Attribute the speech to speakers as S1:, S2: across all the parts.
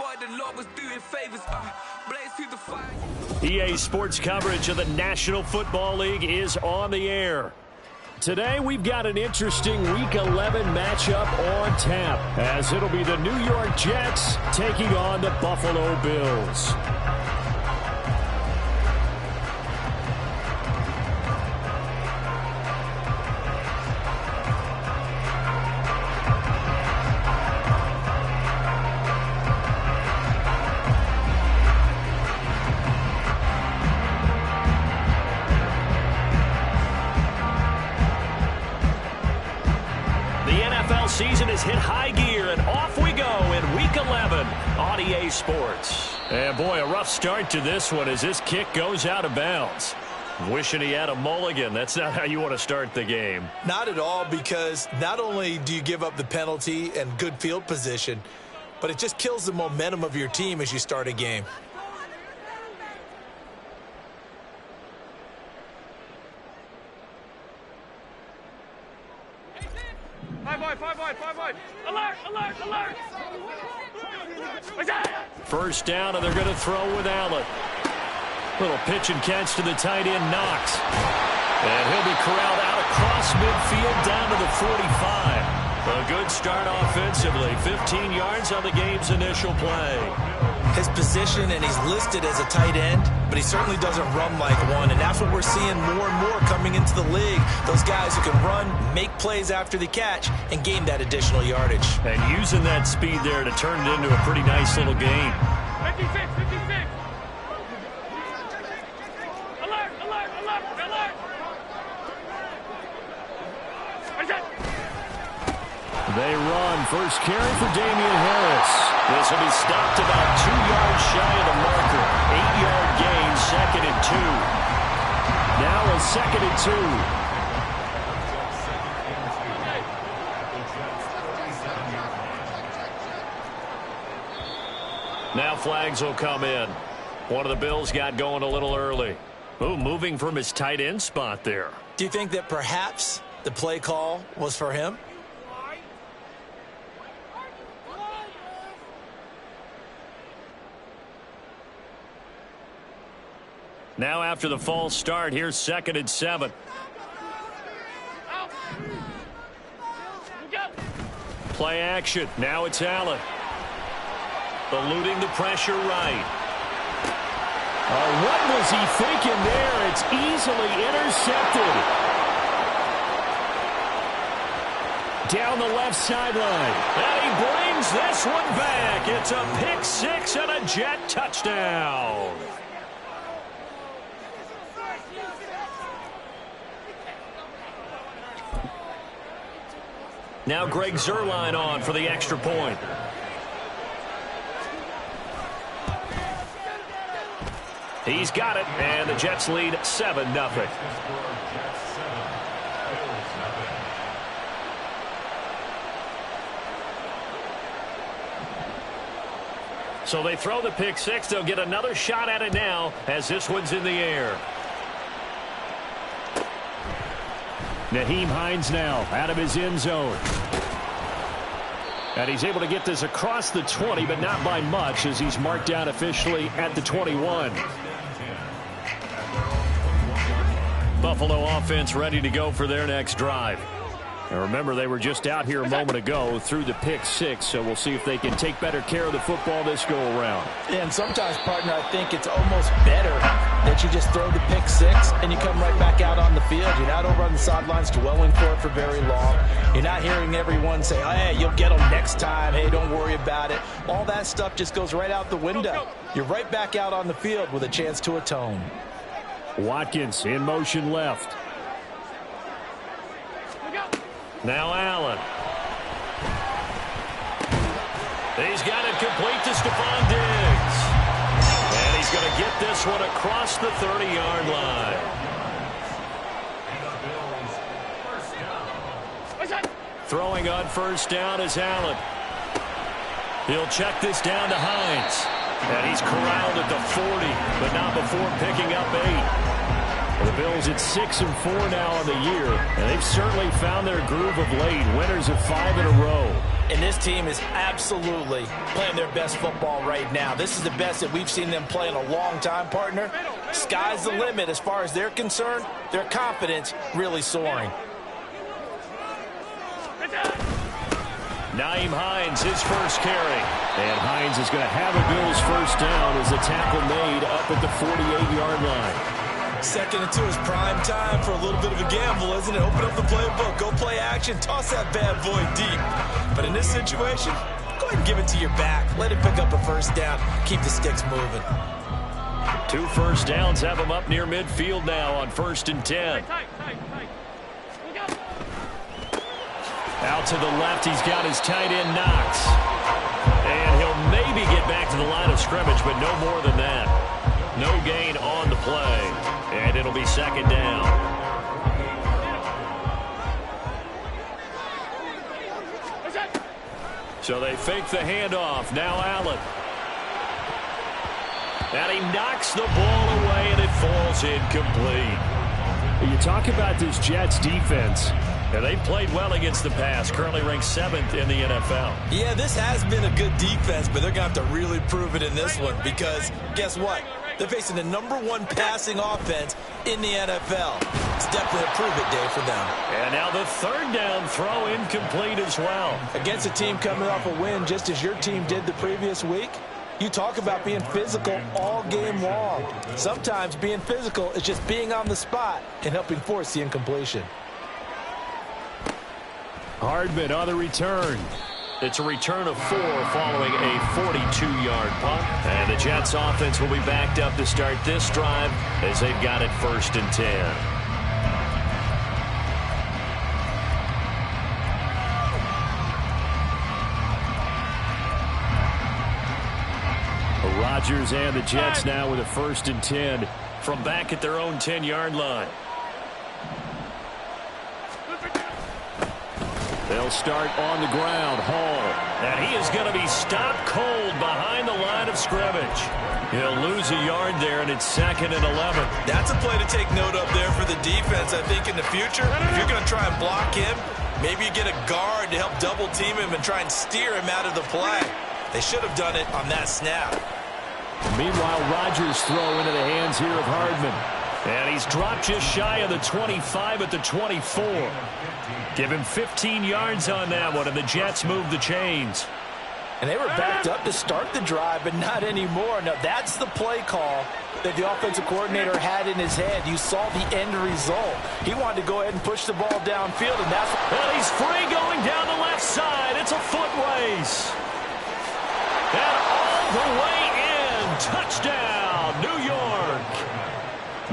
S1: thought the Lord was doing favors. Blaze through the fire.
S2: EA Sports coverage of the National Football League is on the air. Today, we've got an interesting Week 11 matchup on tap, as it'll be the New York Jets taking on the Buffalo Bills. Season has hit high gear, and off we go in Week 11 on EA Sports. And boy, a rough start to this one as this kick goes out of bounds. Wishing he had a mulligan. That's not how you want to start the game.
S3: Not at all, because not only do you give up the penalty and good field position, but it just kills the momentum of your team as you start a game.
S4: Five. Alert!
S2: First down, and they're going to throw with Allen. Little pitch and catch to the tight end, Knox. And he'll be corralled out across midfield down to the 45. A good start offensively. 15 yards on the game's initial play.
S3: His position, and he's listed as a tight end, but he certainly doesn't run like one, and that's what we're seeing more and more coming into the league. Those guys who can run, make plays after the catch, and gain that additional yardage.
S2: And using that speed there to turn it into a pretty nice little game.
S4: 56. Alert!
S2: They run. First carry for Damian Harris. This will be stopped about 2 yards shy of the marker. 8-yard gain, 2nd and 2. Now a 2nd and 2. Now flags will come in. One of the Bills got going a little early. Ooh, moving from his tight end spot there.
S3: Do you think that perhaps the play call was for him?
S2: Now after the false start, here's 2nd and 7. Play action. Now it's Allen. Eluding the pressure right. What was he thinking there? It's easily intercepted. Down the left sideline. And he brings this one back. It's a pick six and a Jet touchdown. Now Greg Zuerlein on for the extra point. He's got it, and the Jets lead 7-0. So they throw the pick six. They'll get another shot at it now as this one's in the air. Nyheim Hines now out of his end zone. And he's able to get this across the 20, but not by much, as he's marked down officially at the 21. Buffalo offense ready to go for their next drive. And remember, they were just out here a moment ago through the pick six, so we'll see if they can take better care of the football this go-around.
S3: Yeah, and sometimes, partner, I think it's almost better that you just throw the pick six and you come right back out on the field. You're not over on the sidelines dwelling for it for very long. You're not hearing everyone say, hey, you'll get them next time. Hey, don't worry about it. All that stuff just goes right out the window. You're right back out on the field with a chance to atone.
S2: Watkins in motion left. Now Allen. He's got it complete to Stephon Diggs. And he's going to get this one across the 30-yard line. Throwing on first down is Allen. He'll check this down to Hines. And he's corralled at the 40, but not before picking up 8. The Bills at 6-4 now on the year, and they've certainly found their groove of late. Winners of 5 in a row.
S3: And this team is absolutely playing their best football right now. This is the best that we've seen them play in a long time, partner. Sky's the limit as far as they're concerned. Their confidence really soaring.
S2: Nyheim Hines, his first carry. And Hines is going to have a Bills first down as the tackle made up at the 48-yard line.
S3: 2nd and 2 is prime time for a little bit of a gamble, isn't it? Open up the playbook, go play action, toss that bad boy deep. But in this situation, go ahead and give it to your back. Let it pick up a first down. Keep the sticks moving.
S2: 2 first downs have him up near midfield now on 1st and 10. Out to the left, he's got his tight end Knox. And he'll maybe get back to the line of scrimmage, but no more than that. No gain on the play, and it'll be 2nd down. So they fake the handoff. Now Allen. And he knocks the ball away, and it falls incomplete. You talk about this Jets defense. And they've played well against the pass, currently ranked 7th in the NFL.
S3: Yeah, this has been a good defense, but they're going to have to really prove it in this one because guess what? They're facing the #1 passing offense in the NFL. It's definitely a prove-it day for them.
S2: And now the 3rd down throw incomplete as well.
S3: Against a team coming off a win just as your team did the previous week, you talk about being physical all game long. Sometimes being physical is just being on the spot and helping force the incompletion.
S2: Hardman on the return. It's a return of 4 following a 42-yard punt. And the Jets offense will be backed up to start this drive as they've got it 1st and 10. Rodgers and the Jets now with a 1st and 10 from back at their own 10-yard line. They'll start on the ground. Hall. And he is going to be stopped cold behind the line of scrimmage. He'll lose a yard there, and it's 2nd and 11.
S3: That's a play to take note of there for the defense, I think, in the future. If you're going to try and block him, maybe you get a guard to help double-team him and try and steer him out of the play. They should have done it on that snap.
S2: Meanwhile, Rodgers throw into the hands here of Hardman. And he's dropped just shy of the 25 at the 24. Give him 15 yards on that one, and the Jets move the chains.
S3: And they were backed up to start the drive, but not anymore. Now, that's the play call that the offensive coordinator had in his head. You saw the end result. He wanted to go ahead and push the ball downfield, and that's...
S2: And he's free going down the left side. It's a foot race. And all the way in. Touchdown, New York.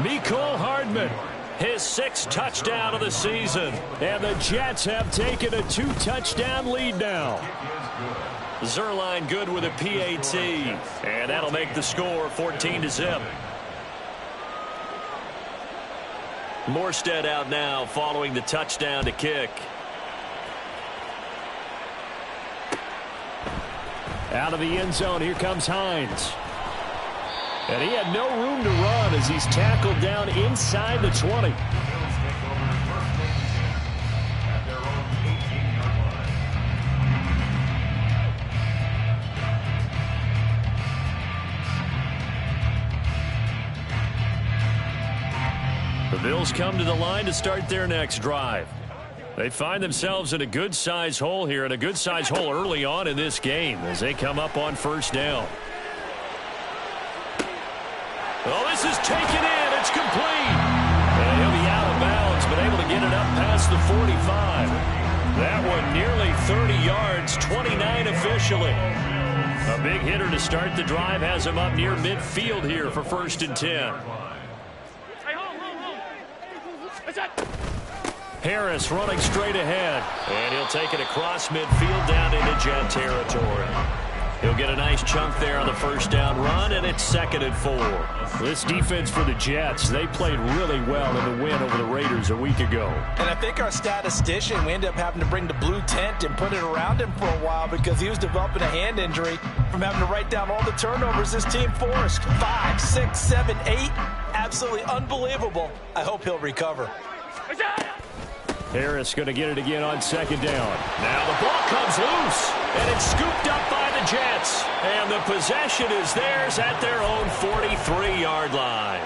S2: Mecole Hardman. His 6th touchdown of the season. And the Jets have taken a 2-touchdown lead now. Zerline good with a PAT. And that'll make the score 14-0. Morstead out now following the touchdown to kick. Out of the end zone, here comes Hines. And he had no room to run as he's tackled down inside the 20. The Bills come to the line to start their next drive. They find themselves in a good-sized hole here, and a good-sized hole early on in this game as they come up on 1st down. Oh, this is taken in. It's complete. And he'll be out of bounds, but able to get it up past the 45. That one nearly 30 yards, 29 officially. A big hitter to start the drive has him up near midfield here for 1st and 10. Harris running straight ahead. And he'll take it across midfield down into Jet territory. He'll get a nice chunk there on the 1st down run, and it's 2nd and 4. This defense for the Jets, they played really well in the win over the Raiders a week ago.
S3: And I think our statistician, we ended up having to bring the blue tent and put it around him for a while because he was developing a hand injury from having to write down all the turnovers this team forced. 5, 6, 7, 8. Absolutely unbelievable. I hope he'll recover.
S2: Harris going to get it again on second down. Now the ball comes loose, and it's scooped up by the Jets. And the possession is theirs at their own 43-yard line.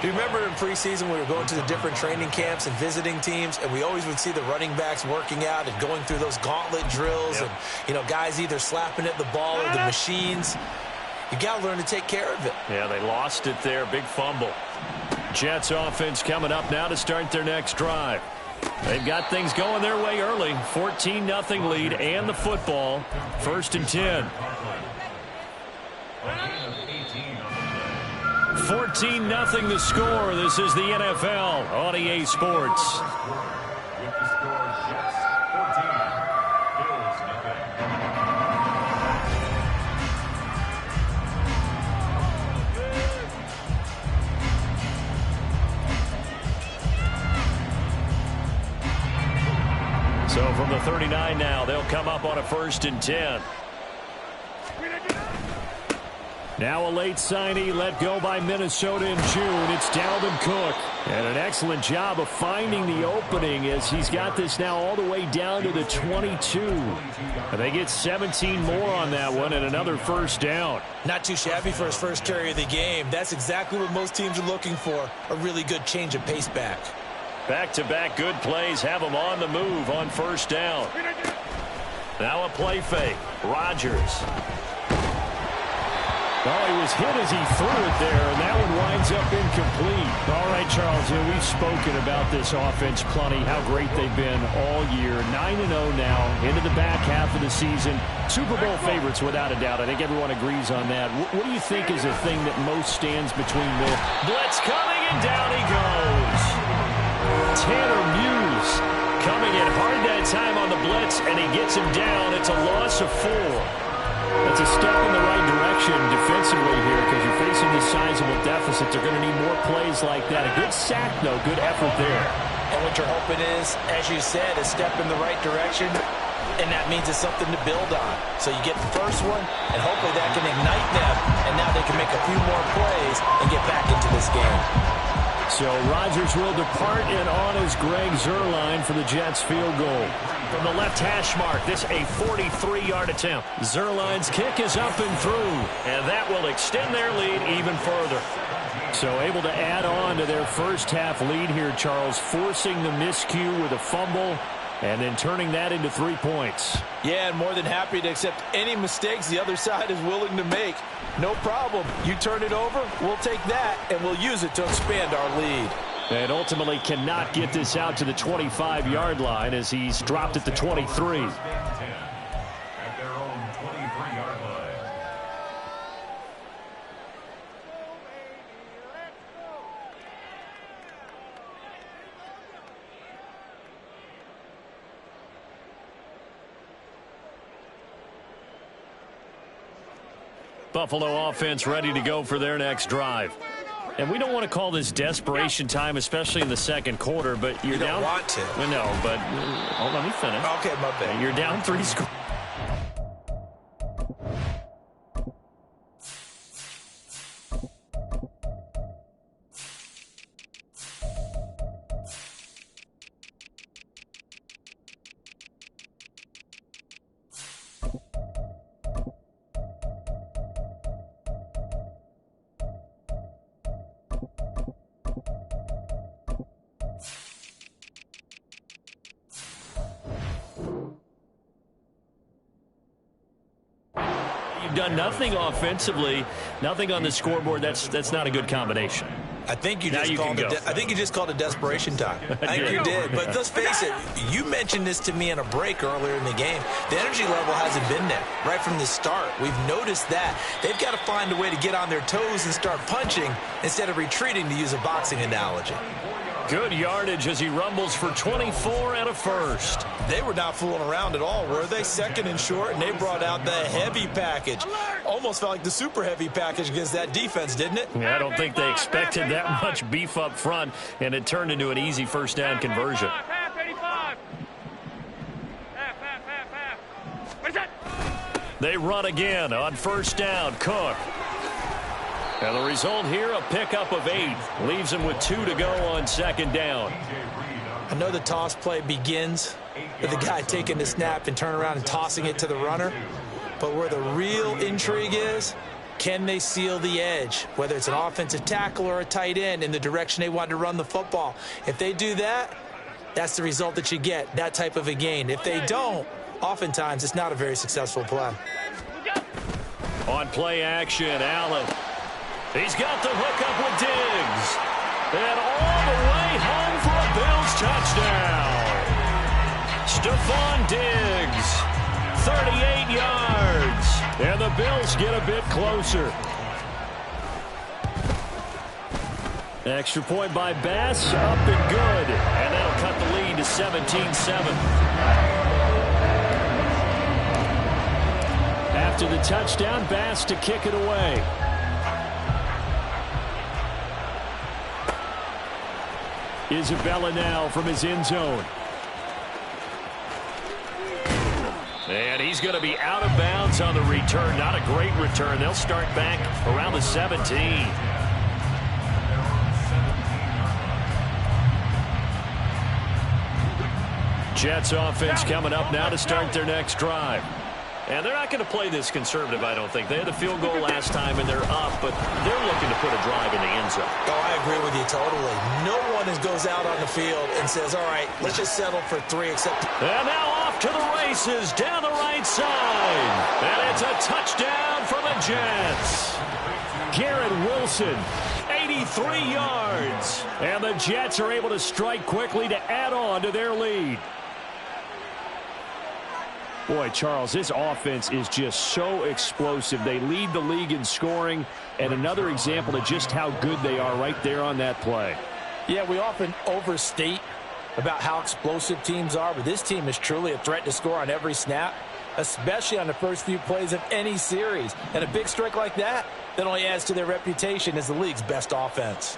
S3: Do you remember in preseason we were going to the different training camps and visiting teams, and we always would see the running backs working out and going through those gauntlet drills, and, you know, guys either slapping at the ball or the machines. You got to learn to take care of it.
S2: Yeah, they lost it there. Big fumble. Jets offense coming up now to start their next drive. They've got things going their way early. 14-0 lead and the football. 1st and 10. 14-0 the score. This is the NFL on EA Sports. So from the 39 now, they'll come up on a 1st and 10. Now a late signee let go by Minnesota in June. It's Dalvin Cook. And an excellent job of finding the opening as he's got this now all the way down to the 22. And they get 17 more on that one and another 1st down.
S3: Not too shabby for his first carry of the game. That's exactly what most teams are looking for, a really good change of pace back.
S2: Back-to-back good plays have them on the move on 1st down. Now a play fake. Rodgers. Oh, he was hit as he threw it there, and that one winds up incomplete. All right, Charles, we've spoken about this offense plenty, how great they've been all year. 9-0 now, into the back half of the season. Super Bowl favorites, without a doubt. I think everyone agrees on that. What do you think is the thing that most stands between this? Blitz coming, and down he goes. Tanner Muse coming in hard that time on the blitz, and he gets him down. It's a loss of 4. That's a step in the right direction defensively here because you're facing this sizable deficit. They're going to need more plays like that. A good sack, though. Good effort there.
S3: And what you're hoping is, as you said, a step in the right direction, and that means it's something to build on. So you get the first one, and hopefully that can ignite them, and now they can make a few more plays and get back into this game.
S2: So Rodgers will depart, and on is Greg Zuerlein for the Jets field goal. From the left hash mark, this a 43-yard attempt. Zuerlein's kick is up and through, and that will extend their lead even further. So able to add on to their first half lead here, Charles, forcing the miscue with a fumble and then turning that into 3 points.
S3: Yeah, and more than happy to accept any mistakes the other side is willing to make. No problem. You turn it over, we'll take that, and we'll use it to expand our lead.
S2: And ultimately cannot get this out to the 25-yard line as he's dropped at the 23.
S5: At their own 23-yard line.
S2: Buffalo offense ready to go for their next drive. And we don't want to call this desperation time, especially in the second quarter, but you're down.
S3: You don't want to.
S2: Well, no, but let me finish.
S3: Okay, my bad.
S2: You're down 3 scores. Done nothing offensively, nothing on the scoreboard. That's not a good combination.
S3: I think you just called it desperation time. I think you did. But let's face it, you mentioned this to me in a break earlier in the game. The energy level hasn't been there right from the start. We've noticed that. They've got to find a way to get on their toes and start punching instead of retreating, to use a boxing analogy.
S2: Good yardage as he rumbles for 24 and a first.
S3: They were not fooling around at all, were they? Second and short, and they brought out the heavy package. Almost felt like the super heavy package against that defense, didn't it?
S2: Yeah, I don't think they expected that much beef up front, and it turned into an easy first down conversion. They run again on first down. Cook. And the result here, a pickup of 8. Leaves them with 2 to go on second down.
S3: I know the toss play begins with the guy taking the snap and turning around and tossing it to the runner. But where the real intrigue is, can they seal the edge, whether it's an offensive tackle or a tight end, in the direction they want to run the football? If they do that, that's the result that you get, that type of a gain. If they don't, oftentimes it's not a very successful play.
S2: On play action, Allen. He's got the hookup with Diggs. And all the way home for a Bills touchdown. Stephon Diggs, 38 yards. And the Bills get a bit closer. Extra point by Bass, up and good. And that'll cut the lead to 17-7. After the touchdown, Bass to kick it away. Isabella now from his end zone. And he's going to be out of bounds on the return. Not a great return. They'll start back around the 17. Jets offense coming up now to start their next drive. And they're not going to play this conservative, I don't think. They had the field goal last time, and they're up, but they're looking to put a drive in the end zone.
S3: Oh, I agree with you totally. No one goes out on the field and says, all right, let's just settle for 3, except...
S2: And now off to the races down the right side. And it's a touchdown for the Jets. Garrett Wilson, 83 yards. And the Jets are able to strike quickly to add on to their lead. Boy, Charles, this offense is just so explosive. They lead the league in scoring, and another example of just how good they are right there on that play.
S3: Yeah, we often overstate about how explosive teams are, but this team is truly a threat to score on every snap, especially on the first few plays of any series. And a big strike like that only adds to their reputation as the league's best offense.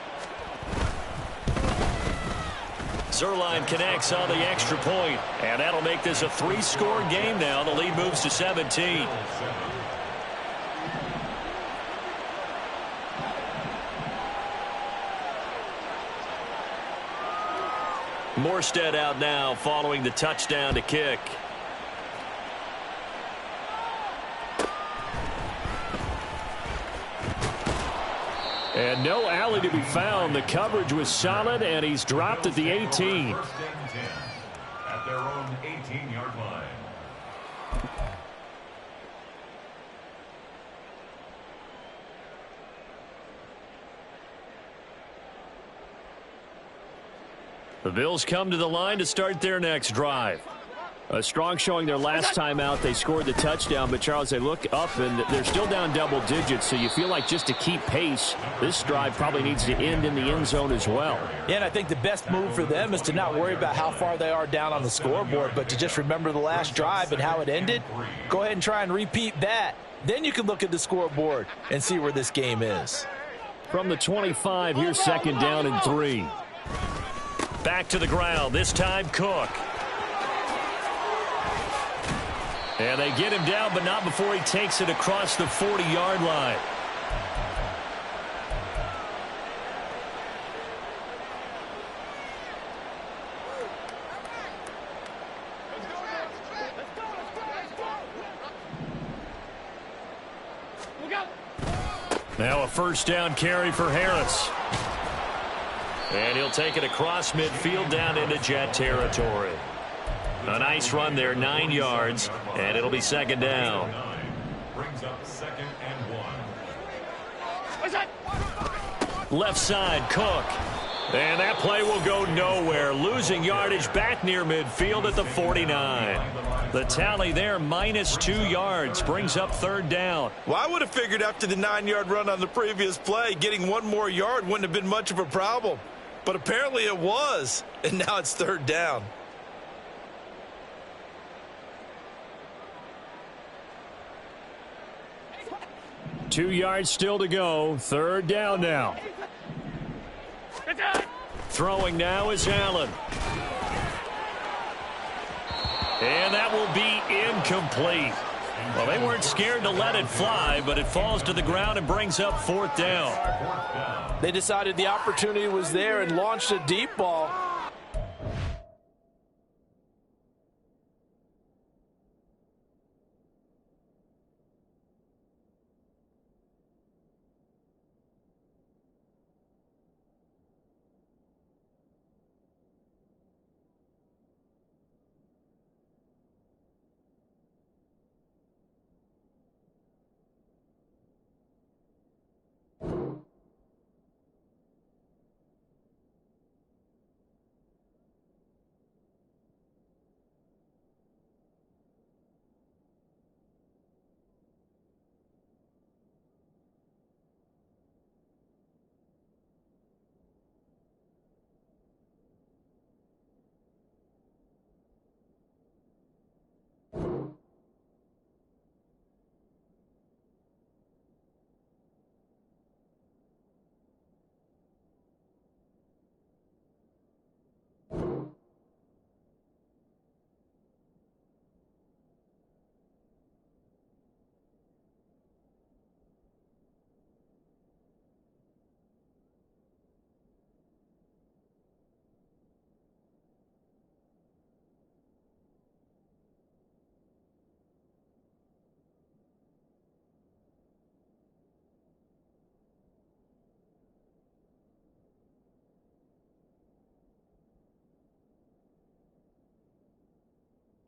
S2: Zerline connects on the extra point, and that'll make this a 3-score game now. The lead moves to 17. Morstead out now following the touchdown to kick. And no alley to be found. The coverage was solid, and he's dropped at the 18.
S5: At their own 18-yard line.
S2: The Bills come to the line to start their next drive. A strong showing their last time out. They scored the touchdown, but, Charles, they look up, and they're still down double digits, so you feel like just to keep pace, this drive probably needs to end in the end zone as well.
S3: Yeah, and I think the best move for them is to not worry about how far they are down on the scoreboard, but to just remember the last drive and how it ended. Go ahead and try and repeat that. Then you can look at the scoreboard and see where this game is.
S2: From the 25, here's second down and 3. Back to the ground, this time Cook. And they get him down, but not before he takes it across the 40-yard line. Now a first down carry for Harris. And he'll take it across midfield down into Jet territory. A nice run there, 9 yards, and it'll be second down.
S5: Brings up second and 1.
S2: Left side, Cook. And that play will go nowhere. Losing yardage back near midfield at the 49. The tally there, -2 yards, brings up third down.
S3: Well, I would have figured after the 9-yard run on the previous play, getting 1 more yard wouldn't have been much of a problem. But apparently it was, and now it's third down.
S2: Two yards still to go. Third down now. Throwing now is Allen. And that will be incomplete. Well, they weren't scared to let it fly, but it falls to the ground and brings up fourth down.
S3: They decided the opportunity was there and launched a deep ball.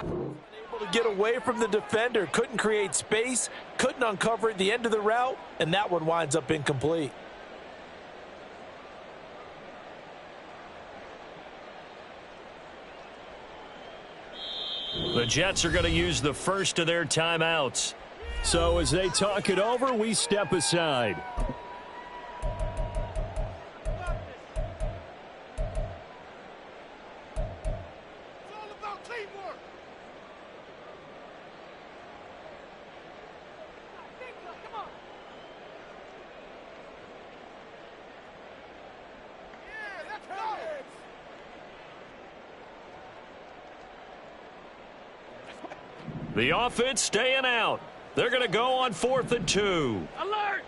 S3: Able to get away from the defender, couldn't create space, couldn't uncover at the end of the route, and that one winds up incomplete.
S2: The Jets are going to use the first of their timeouts. So as they talk it over, we step aside. The offense staying out. They're going to go on 4th and 2.
S4: Alert!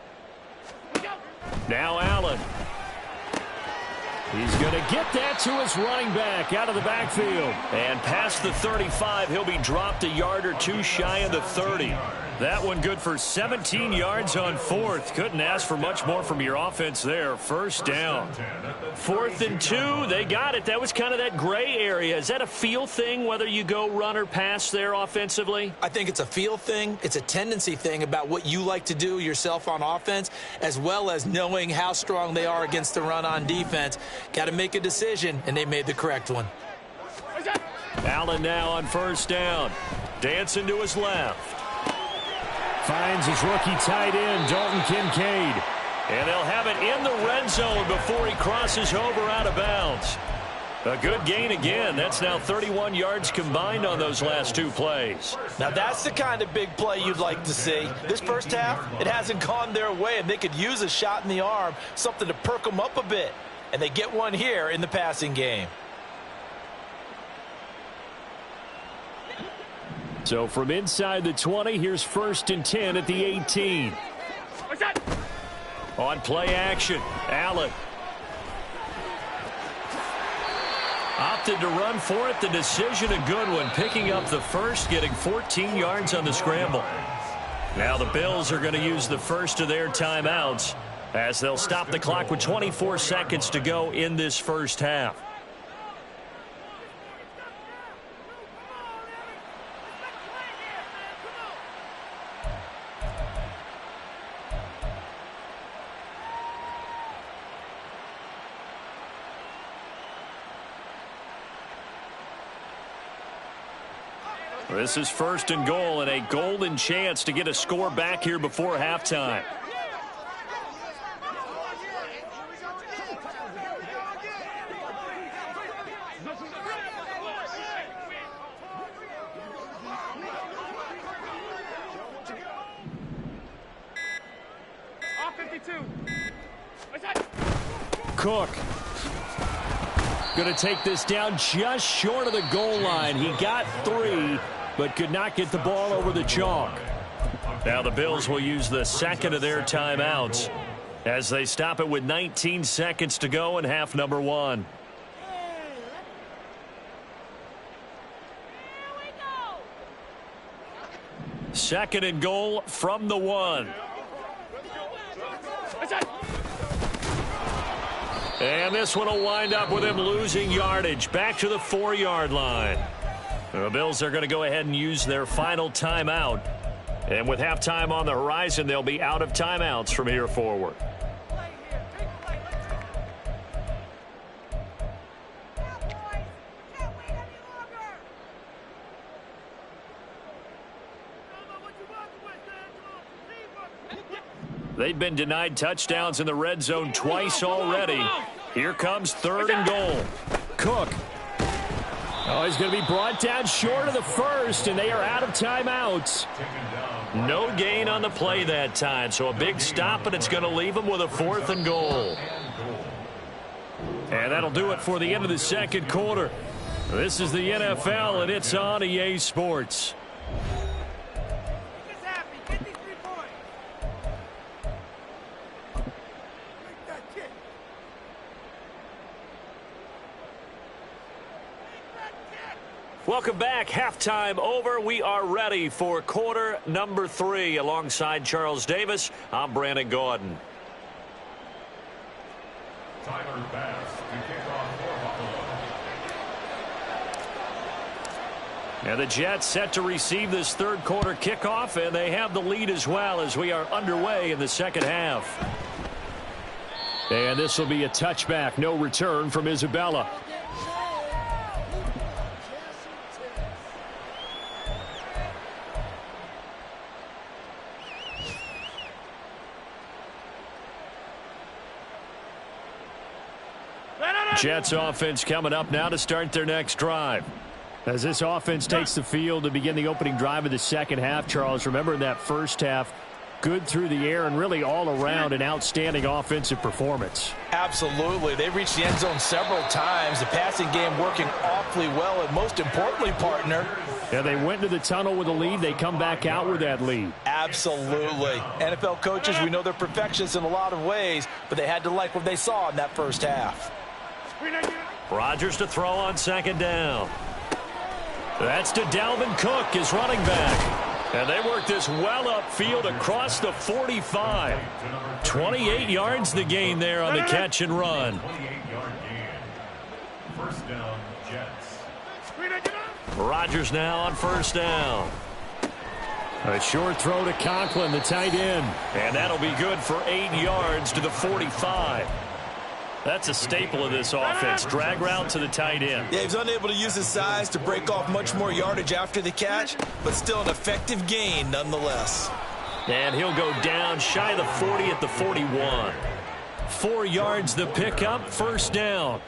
S2: Now Allen. He's going to get that to his running back out of the backfield. And past the 35, he'll be dropped a yard or two shy of the 30. That one good for 17 yards on 4th. Couldn't ask for much more from your offense there. First down. 4th and 2, they got it. That was kind of that gray area. Is that a feel thing, whether you go run or pass there offensively?
S3: I think it's a feel thing. It's a tendency thing about what you like to do yourself on offense, as well as knowing how strong they are against the run on defense. Got to make a decision, and they made the correct one.
S2: Allen now on first down. Dancing to his left. Finds his rookie tight end, Dalton Kincaid. And they'll have it in the red zone before he crosses over out of bounds. A good gain again. That's now 31 yards combined on those last two plays.
S3: Now that's the kind of big play you'd like to see. This first half, it hasn't gone their way, and they could use a shot in the arm, something to perk them up a bit. And they get one here in the passing game.
S2: So from inside the 20, here's 1st and 10 at the 18. On play action, Allen. Opted to run for it. The decision a good one. Picking up the first, getting 14 yards on the scramble. Now the Bills are going to use the first of their timeouts as they'll stop the clock with 24 seconds to go in this first half. This is 1st and goal and a golden chance to get a score back here before halftime. Cook. Going to take this down just short of the goal line. He got 3, but could not get the ball over the chalk. Now the Bills will use the second of their timeouts as they stop it with 19 seconds to go in half number 1. Second and goal from the 1. And this one will wind up with him losing yardage back to the 4-yard line. The Bills are going to go ahead and use their final timeout. And with halftime on the horizon, they'll be out of timeouts from here forward. They've been denied touchdowns in the red zone twice already. Here comes 3rd and goal. Cook. Oh, he's going to be brought down short of the first, and they are out of timeouts. No gain on the play that time, so a big stop, and it's going to leave them with a 4th and goal. And that'll do it for the end of the second quarter. This is the NFL, and it's on EA Sports. Welcome back. Halftime over. We are ready for quarter number 3. Alongside Charles Davis, I'm Brandon Gordon.
S5: Tyler Bass to kick off for Buffalo.
S2: And the Jets set to receive this third quarter kickoff, and they have the lead as well as we are underway in the second half. And this will be a touchback, no return from Isabella. Jets offense coming up now to start their next drive. As this offense takes the field to begin the opening drive of the second half, Charles, remember in that first half, good through the air and really all around an outstanding offensive performance.
S3: Absolutely. They reached the end zone several times. The passing game working awfully well, and most importantly, partner.
S2: Yeah, they went to the tunnel with a lead. They come back out with that lead.
S3: Absolutely. NFL coaches, we know they're perfectionists in a lot of ways, but they had to like what they saw in that first half.
S2: Rodgers to throw on second down. That's to Dalvin Cook, his running back. And they work this well upfield across the 45. 28 yards the gain there on the catch and run.
S5: 28-yard gain. First down, Jets.
S2: Rodgers now on first down. A short throw to Conklin, the tight end. And that'll be good for 8 yards to the 45. That's a staple of this offense. Drag route to the tight end.
S3: Yeah, he's unable to use his size to break off much more yardage after the catch, but still an effective gain nonetheless.
S2: And he'll go down shy of the 40 at the 41. 4 yards the pickup, first down.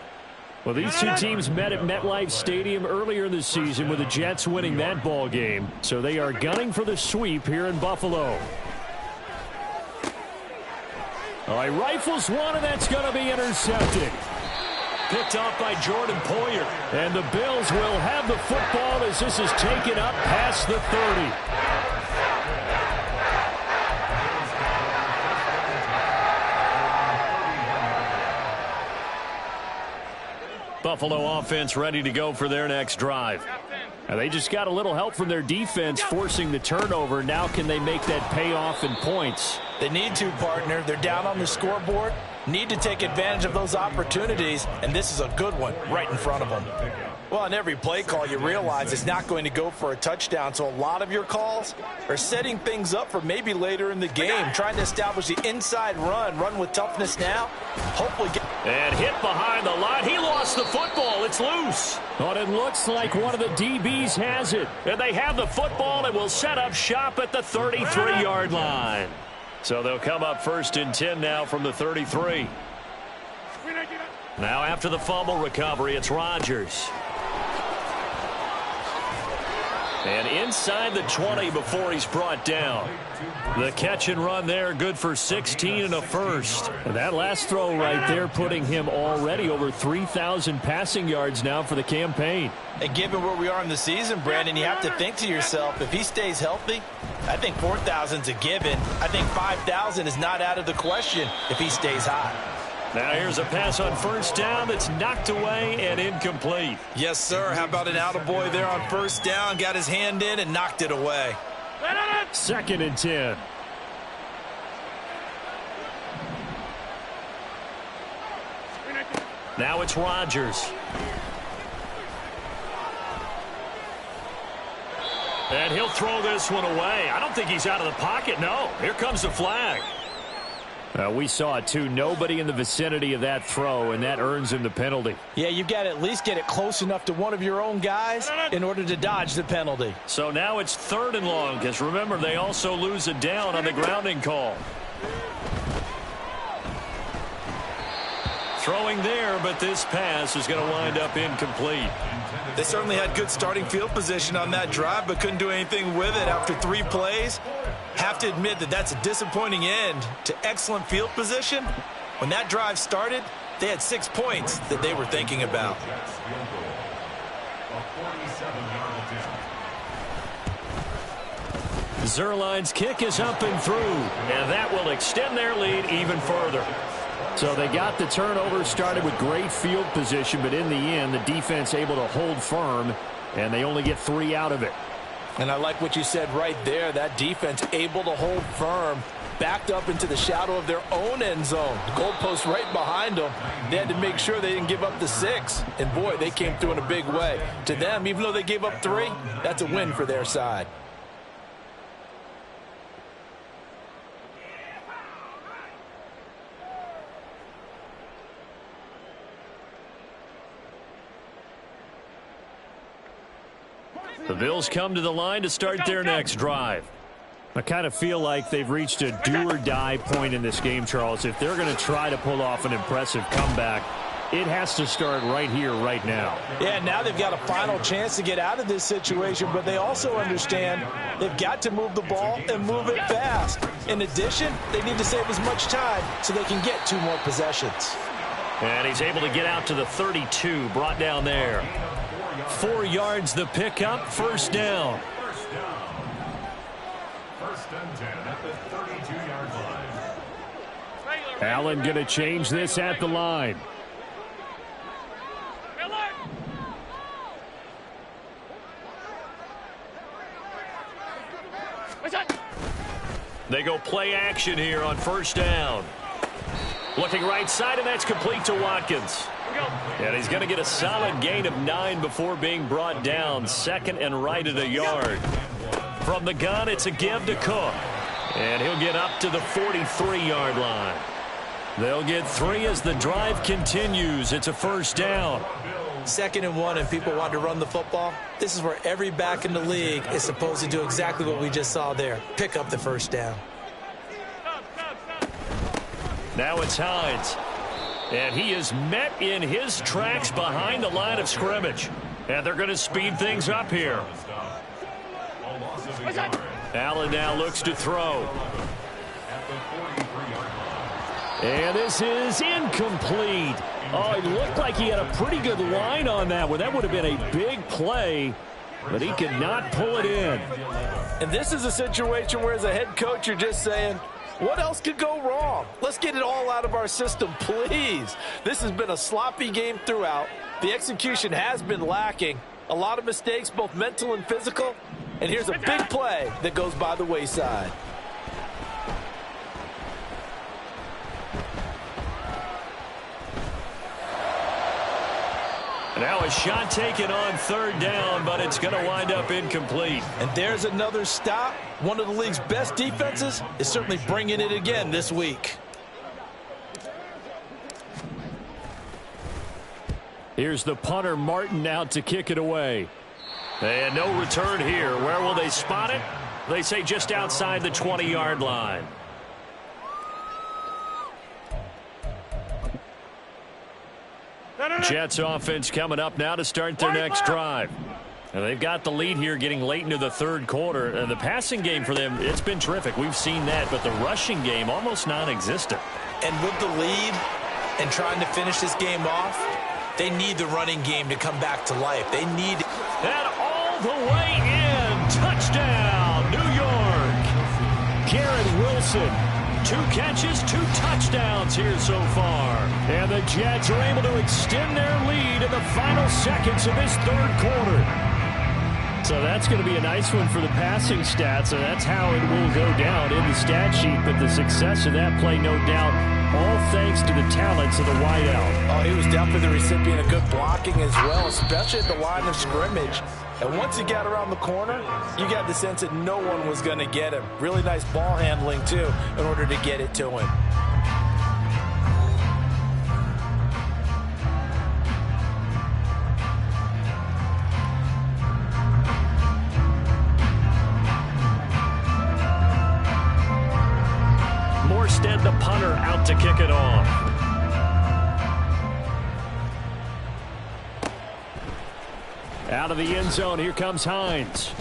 S2: Well, these two teams met at MetLife Stadium earlier in the season with the Jets winning that ball game. So they are gunning for the sweep here in Buffalo. All right, rifles one, and that's going to be intercepted. Picked off by Jordan Poyer. And the Bills will have the football as this is taken up past the 30. Buffalo offense ready to go for their next drive. Now they just got a little help from their defense forcing the turnover. Now can they make that pay off in points?
S3: They need to, partner. They're down on the scoreboard. Need to take advantage of those opportunities, and this is a good one right in front of them. Well, on every play call, you realize it's not going to go for a touchdown, so a lot of your calls are setting things up for maybe later in the game, trying to establish the inside run with toughness now, hopefully get...
S2: And hit behind the line. He lost the football. It's loose. But it looks like one of the DBs has it. And they have the football and will set up shop at the 33-yard line. So they'll come up first and 10 now from the 33. Now after the fumble recovery, it's Rodgers. And inside the 20 before he's brought down. The catch and run there, good for 16 and a first. And that last throw right there putting him already over 3,000 passing yards now for the campaign.
S3: And given where we are in the season, Brandon, you have to think to yourself, if he stays healthy, I think 4,000's a given. I think 5,000 is not out of the question if he stays hot.
S2: Now here's a pass on first down that's knocked away and incomplete.
S3: Yes, sir. How about an attaboy there on first down? Got his hand in and knocked it away.
S2: Second and 10. Now it's Rodgers. And he'll throw this one away. I don't think he's out of the pocket. No. Here comes the flag. We saw it, too. Nobody in the vicinity of that throw, and that earns him the penalty.
S3: Yeah, you've got to at least get it close enough to one of your own guys in order to dodge the penalty.
S2: So now it's third and long, because remember, they also lose a down on the grounding call. Throwing there, but this pass is going to wind up incomplete.
S3: They certainly had good starting field position on that drive, but couldn't do anything with it after 3 plays. Have to admit that that's a disappointing end to excellent field position. When that drive started, they had 6 points that they were thinking about.
S2: Zerline's kick is up and through, and that will extend their lead even further. So they got the turnover, started with great field position, but in the end, the defense able to hold firm, and they only get 3 out of it.
S3: And I like what you said right there, that defense able to hold firm. backed up into the shadow of their own end zone. The goalpost right behind them. They had to make sure they didn't give up the 6. And, boy, they came through in a big way. To them, even though they gave up 3, that's a win for their side.
S2: The Bills come to the line to start their next drive. I kind of feel like they've reached a do-or-die point in this game, Charles. If they're going to try to pull off an impressive comeback, it has to start right here, right now.
S3: Yeah, now they've got a final chance to get out of this situation, but they also understand they've got to move the ball and move it fast. In addition, they need to save as much time so they can get 2 more possessions.
S2: And he's able to get out to the 32, brought down there. 4 yards the pickup, first down.
S5: First and 10 at the 32-yard line.
S2: Allen going to change this at the line. They go play action here on first down. Looking right side, and that's complete to Watkins. And he's going to get a solid gain of 9 before being brought down. Second and right at a yard. From the gun, it's a give to Cook. And he'll get up to the 43-yard line. They'll get 3 as the drive continues. It's a first down.
S3: 2nd and 1, and people want to run the football. This is where every back in the league is supposed to do exactly what we just saw there. Pick up the first down.
S2: Now it's Hines. And he is met in his tracks behind the line of scrimmage. And they're going to speed things up here. Allen now looks to throw. And this is incomplete. Oh, it looked like he had a pretty good line on that one. That would have been a big play, but he could not pull it in.
S3: And this is a situation where, as a head coach, you're just saying, what else could go wrong? Let's get it all out of our system, please. This has been a sloppy game throughout. The execution has been lacking. A lot of mistakes, both mental and physical. And here's a big play that goes by the wayside.
S2: Now a shot taken on third down, but it's going to wind up incomplete.
S3: And there's another stop. One of the league's best defenses is certainly bringing it again this week.
S2: Here's the punter, Martin, out to kick it away. And no return here. Where will they spot it? They say just outside the 20-yard line. Jets offense coming up now to start their next drive. And they've got the lead here getting late into the third quarter. And the passing game for them, it's been terrific. We've seen that. But the rushing game, almost non-existent.
S3: And with the lead and trying to finish this game off, they need the running game to come back to life. They need it.
S2: And all the way in. Touchdown, New York. Garrett Wilson. 2 catches, 2 touchdowns here so far. And the Jets are able to extend their lead in the final seconds of this third quarter. So that's going to be a nice one for the passing stats, and that's how it will go down in the stat sheet. But the success of that play, no doubt, all thanks to the talents of the wideout.
S3: Oh, he was definitely the recipient of good blocking as well, especially at the line of scrimmage. And once he got around the corner, you got the sense that no one was going to get him. Really nice ball handling, too, in order to get it to him.
S2: Morstead, the punter, out to kick it off. Out of the end zone, here comes Hines.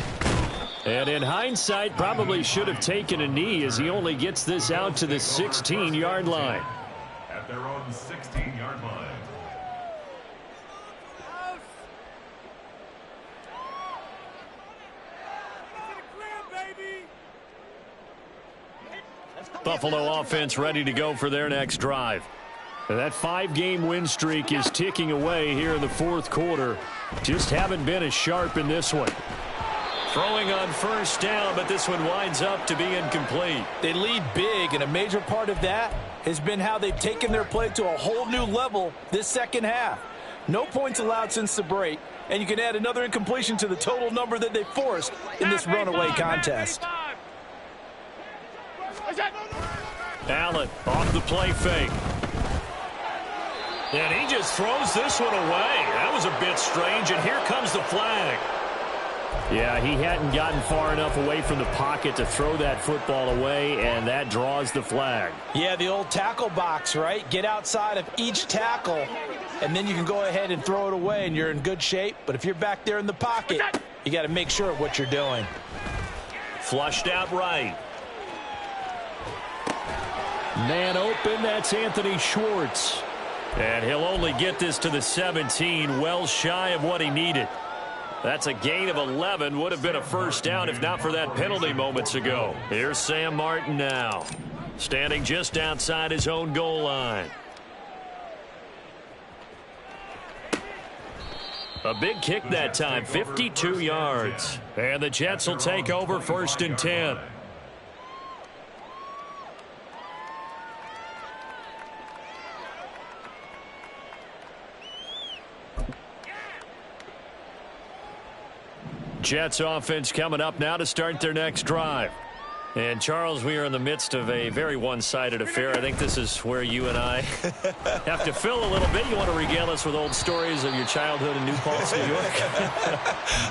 S2: And in hindsight, probably should have taken a knee as he only gets this out to the 16-yard line.
S5: At their own 16-yard line.
S2: Buffalo offense ready to go for their next drive. And that 5-game win streak is ticking away here in the fourth quarter. Just haven't been as sharp in this one. Throwing on first down, but this one winds up to be incomplete.
S3: They lead big, and a major part of that has been how they've taken their play to a whole new level this second half. No points allowed since the break, and you can add another incompletion to the total number that they forced in this runaway contest.
S2: Allen off the play fake. And he just throws this one away. That was a bit strange, and here comes the flag. Yeah, he hadn't gotten far enough away from the pocket to throw that football away, and that draws the flag.
S3: Yeah, the old tackle box, right? Get outside of each tackle, and then you can go ahead and throw it away, and you're in good shape. But if you're back there in the pocket, you got to make sure of what you're doing.
S2: Flushed out right. Man open, that's Anthony Schwartz. And he'll only get this to the 17, well shy of what he needed. That's a gain of 11. Would have been a first down if not for that penalty moments ago. Here's Sam Martin now, standing just outside his own goal line. A big kick that time, 52 yards. And the Jets will take over 1st and 10. Jets offense coming up now to start their next drive. And, Charles, we are in the midst of a very one-sided affair. I think this is where you and I have to fill a little bit. You want to regale us with old stories of your childhood in New Paltz, New York?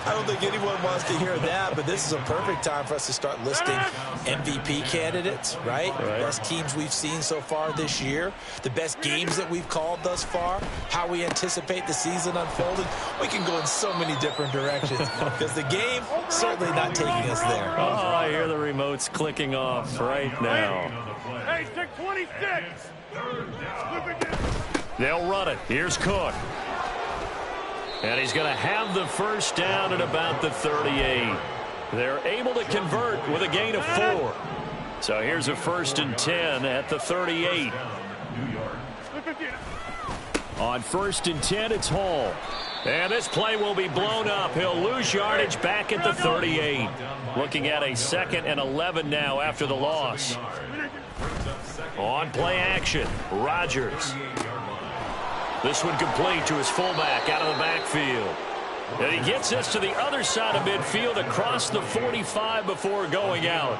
S3: I don't think anyone wants to hear that, but this is a perfect time for us to start listing MVP candidates, right? Best teams we've seen so far this year, the best games that we've called thus far, how we anticipate the season unfolding. We can go in so many different directions because the game certainly not taking us there.
S2: Oh, I hear the remotes clicking off right now.
S4: Hey, stick 26.
S2: They'll run it. Here's Cook. And he's going to have the first down at about the 38. They're able to convert with a gain of 4. So here's a 1st and 10 at the 38. On 1st and 10, it's Hall. And this play will be blown up. He'll lose yardage back at the 38. Looking at a 2nd and 11 now after the loss. On play action, Rodgers. This one complete to his fullback out of the backfield. And he gets this to the other side of midfield across the 45 before going out.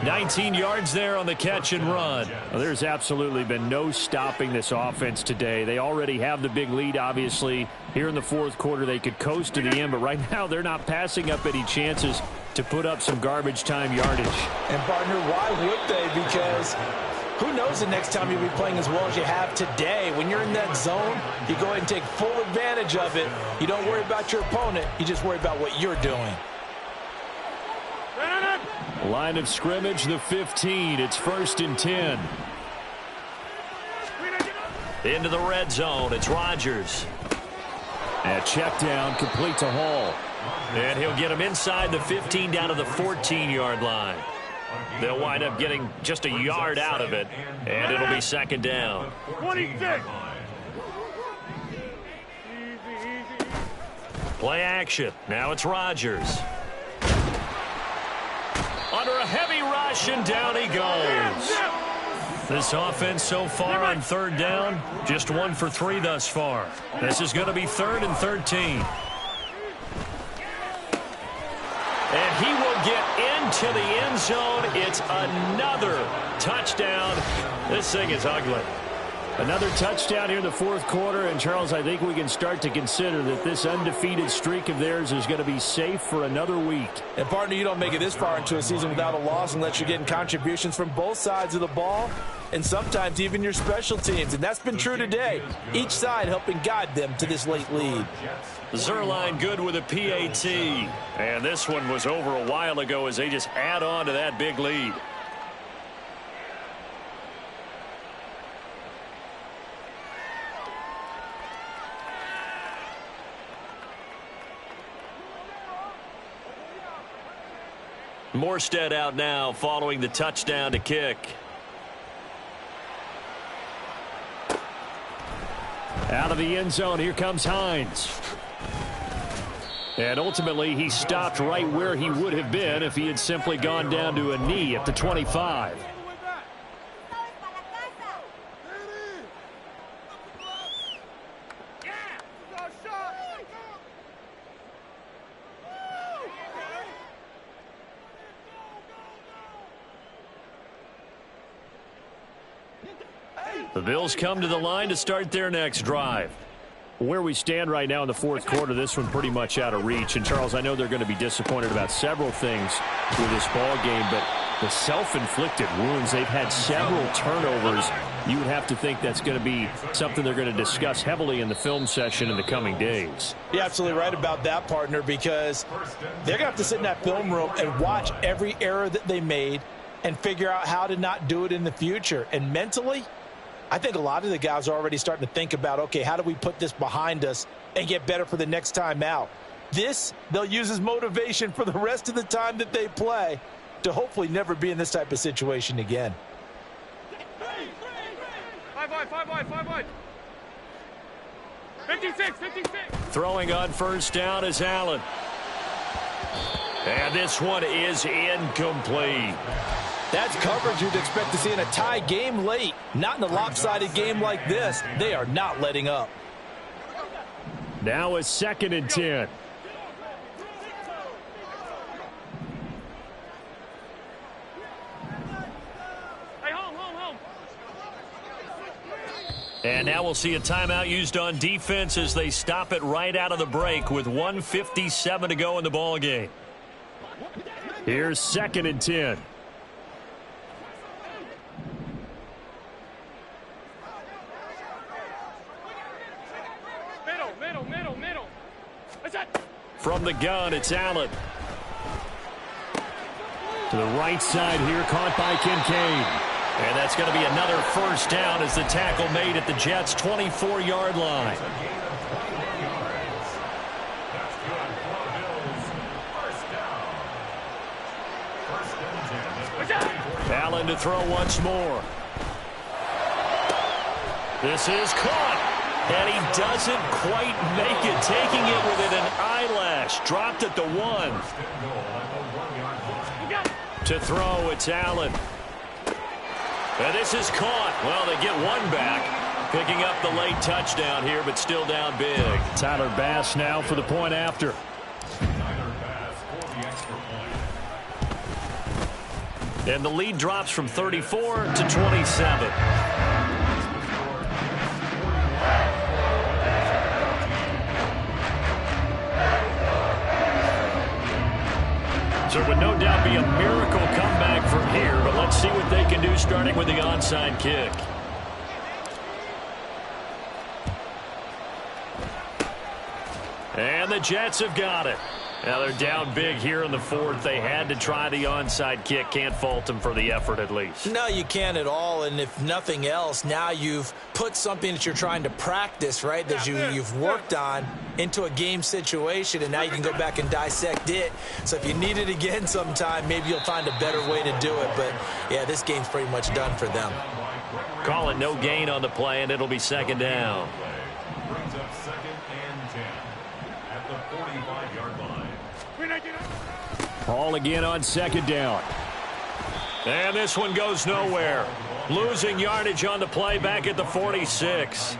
S2: 19 yards there on the catch and run.
S6: Well, there's absolutely been no stopping this offense today. They already have the big lead, obviously. Here in the 4th quarter, they could coast to the end, but right now they're not passing up any chances to put up some garbage time yardage.
S3: And, partner, why would they? Because who knows the next time you'll be playing as well as you have today. When you're in that zone, you go ahead and take full advantage of it. You don't worry about your opponent. You just worry about what you're doing.
S6: Line of scrimmage, the 15. It's 1st and 10.
S2: Into the red zone. It's Rodgers.
S6: And check down, complete to Hall.
S2: And he'll get him inside the 15 down to the 14-yard line. They'll wind up getting just a yard out of it, and it'll be 2nd down.
S4: 26.
S2: Play action. Now it's Rodgers. Under a heavy rush, and down he goes. This offense so far on 3rd down, just 1 for 3 thus far. This is going to be 3rd and 13. And he will get into the end zone. It's another touchdown. This thing is ugly.
S6: Another touchdown here in the 4th quarter. And, Charles, I think we can start to consider that this undefeated streak of theirs is going to be safe for another week.
S3: And, partner, you don't make it this far into a season without a loss unless you're getting contributions from both sides of the ball and sometimes even your special teams. And that's been true today. Each side helping guide them to this late lead.
S2: Zerline good with a PAT. And this one was over a while ago as they just add on to that big lead. Morstead out now following the touchdown to kick.
S6: Out of the end zone, here comes Hines. And ultimately, he stopped right where he would have been if he had simply gone down to a knee at the 25. The Bills come to the line to start their next drive. Where we stand right now in the fourth quarter, this one pretty much out of reach. And, Charles, I know they're going to be disappointed about several things with this ball game, but the self-inflicted wounds, they've had several turnovers. You would have to think that's going to be something they're going to discuss heavily in the film session in the coming days.
S3: You're absolutely right about that, partner, because they're going to have to sit in that film room and watch every error that they made and figure out how to not do it in the future. And mentally, I think a lot of the guys are already starting to think about, okay, how do we put this behind us and get better for the next time out? This, they'll use as motivation for the rest of the time that they play to hopefully never be in this type of situation again.
S4: 5 wide. 56.
S6: Throwing on first down is Allen. And this one is incomplete.
S3: That's coverage you'd expect to see in a tie game late. Not in a lopsided game like this. They are not letting up.
S6: Now a 2nd and 10.
S4: Hey, home.
S6: And now we'll see a timeout used on defense as they stop it right out of the break with 1:57 to go in the ball game. Here's 2nd and 10.
S4: Middle.
S6: From the gun, it's Allen. To the right side here, caught by Kincaid. And that's going to be another first down as the tackle made at the Jets' 24-yard line. Allen to throw once more. This is caught. And he doesn't quite make it, taking it within an eyelash. Dropped at the 1. To throw, it's Allen. And this is caught. Well, they get one back. Picking up the late touchdown here, but still down big. Tyler Bass now for the point after. And the lead drops from 34 to 27. So it would no doubt be a miracle comeback from here, but let's see what they can do starting with the onside kick. And the Jets have got it. Now they're down big here in the fourth. They had to try the onside kick. Can't fault them for the effort at least.
S3: No, you can't at all. And if nothing else, now you've put something that you're trying to practice, right, that you've worked on into a game situation, and now you can go back and dissect it. So if you need it again sometime, maybe you'll find a better way to do it. But, yeah, this game's pretty much done for them.
S6: Call it no gain on the play, and it'll be 2nd down.
S5: Brings up 2nd and 10 at the 45-yard line.
S6: Ball again on 2nd down. And this one goes nowhere. Losing yardage on the play back at the 46.